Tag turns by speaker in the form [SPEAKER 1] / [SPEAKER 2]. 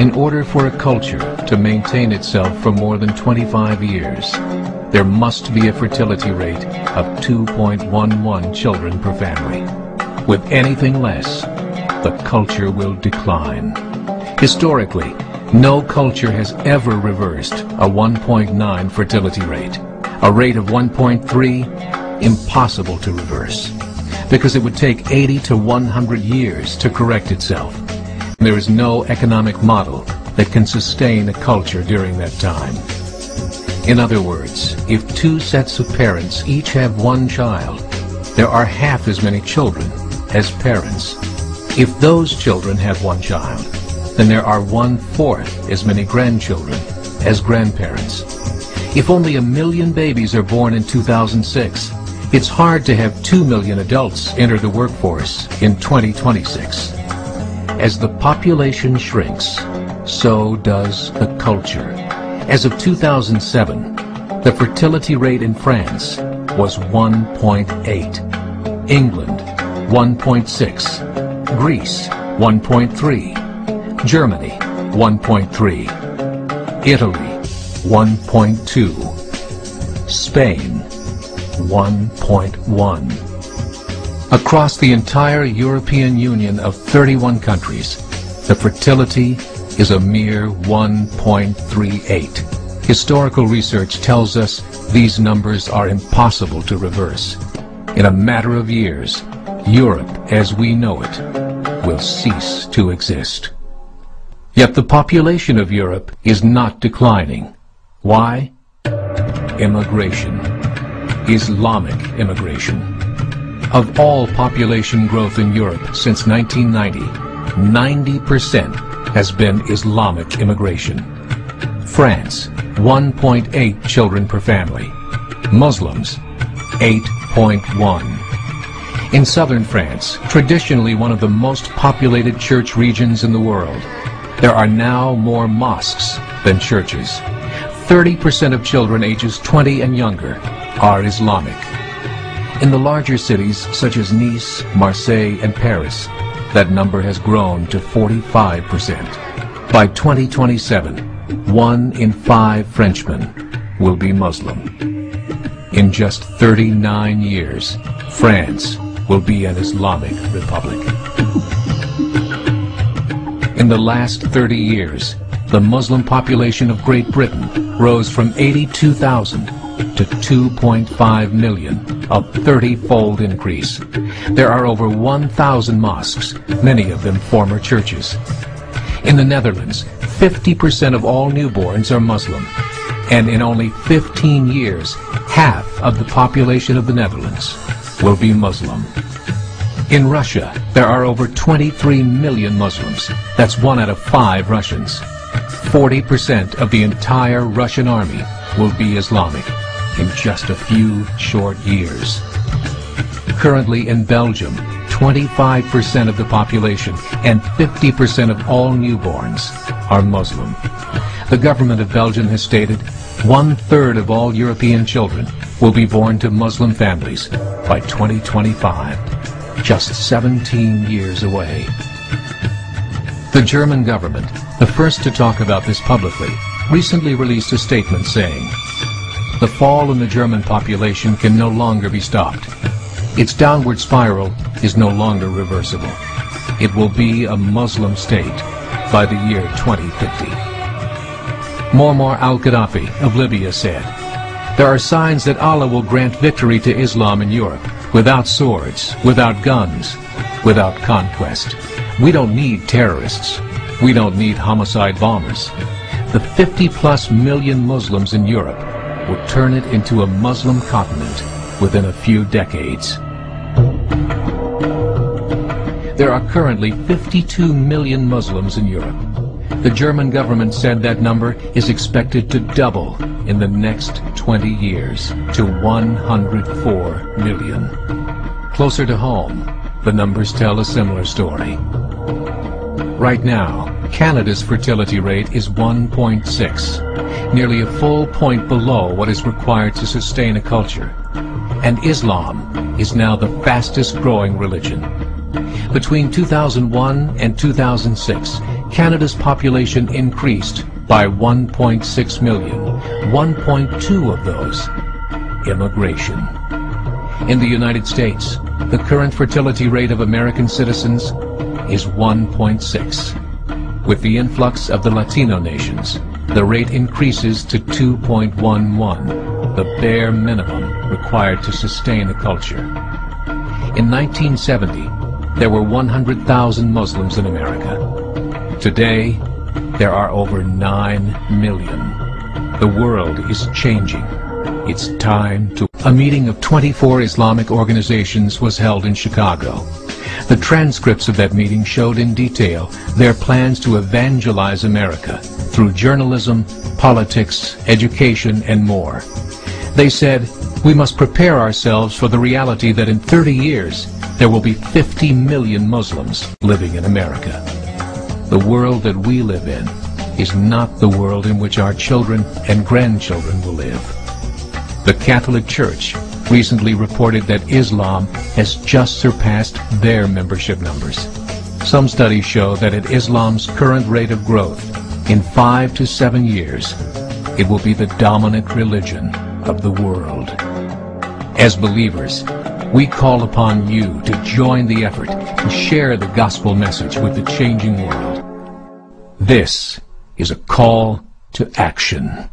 [SPEAKER 1] In order for a culture to maintain itself for more than 25 years, there must be a fertility rate of 2.11 children per family. With anything less, the culture will decline. Historically, no culture has ever reversed a 1.9 fertility rate. A rate of 1.3, impossible to reverse, because it would take 80 to 100 years to correct itself. There is no economic model that can sustain a culture during that time. In other words, if two sets of parents each have one child, there are half as many children as parents. If those children have one child, then there are 1/4 as many grandchildren as grandparents. If only 1 million babies are born in 2006, it's hard to have 2 million adults enter the workforce in 2026. As the population shrinks, so does the culture. As of 2007, the fertility rate in France was 1.8, England 1.6, Greece 1.3, Germany 1.3, Italy 1.2, Spain 1.1. Across the entire European Union of 31 countries, the fertility is a mere 1.38. Historical research tells us these numbers are impossible to reverse. In a matter of years, Europe as we know it will cease to exist. Yet the population of Europe is not declining. Why? Immigration. Islamic immigration. Of all population growth in Europe since 1990, 90% has been Islamic immigration. France, 1.8 children per family. Muslims, 8.1. In southern France, traditionally one of the most populated church regions in the world, there are now more mosques than churches. 30% of children ages 20 and younger are Islamic. In the larger cities such as Nice, Marseille, and Paris, that number has grown to 45%. By 2027, 1 in 5 Frenchmen will be Muslim. In just 39 years, France will be an Islamic republic. In the last 30 years, the Muslim population of Great Britain rose from 82,000 to 2.5 million, a 30-fold increase. There are over 1,000 mosques, many of them former churches. In the Netherlands, 50% of all newborns are Muslim, and in only 15 years, half of the population of the Netherlands will be Muslim. In Russia, there are over 23 million Muslims. That's 1 out of 5 Russians. 40% of the entire Russian army will be Islamic in just a few short years. Currently in Belgium, 25% of the population and 50% of all newborns are Muslim. The government of Belgium has stated 1/3 of all European children will be born to Muslim families by 2025, just 17 years away. The German government, the first to talk about this publicly, recently released a statement saying, "The fall in the German population can no longer be stopped. Its downward spiral is no longer reversible. It will be a Muslim state by the year 2050. Muammar al-Gaddafi of Libya said, "There are signs that Allah will grant victory to Islam in Europe, without swords, without guns, without conquest. We don't need terrorists. We don't need homicide bombers. The 50+ million Muslims in Europe will turn it into a Muslim continent within a few decades." There are currently 52 million Muslims in Europe. The German government said that number is expected to double in the next 20 years to 104 million. Closer to home, the numbers tell a similar story. Right now, Canada's fertility rate is 1.6, nearly a full point below what is required to sustain a culture. And Islam is now the fastest growing religion. Between 2001 and 2006, Canada's population increased by 1.6 million, 1.2 of those immigration. In the United States, the current fertility rate of American citizens is 1.6. With the influx of the Latino nations, the rate increases to 2.11, the bare minimum required to sustain a culture. In 1970, there were 100,000 Muslims in America. Today, there are over 9 million. The world is changing. It's time to... A meeting of 24 Islamic organizations was held in Chicago. The transcripts of that meeting showed in detail their plans to evangelize America through journalism, politics, education, and more. They said, we must prepare ourselves for the reality that in 30 years, there will be 50 million Muslims living in America. The world that we live in is not the world in which our children and grandchildren will live. The Catholic Church recently reported that Islam has just surpassed their membership numbers. Some studies show that at Islam's current rate of growth, in 5 to 7 years, it will be the dominant religion of the world. As believers, we call upon you to join the effort and share the gospel message with the changing world. This is a call to action.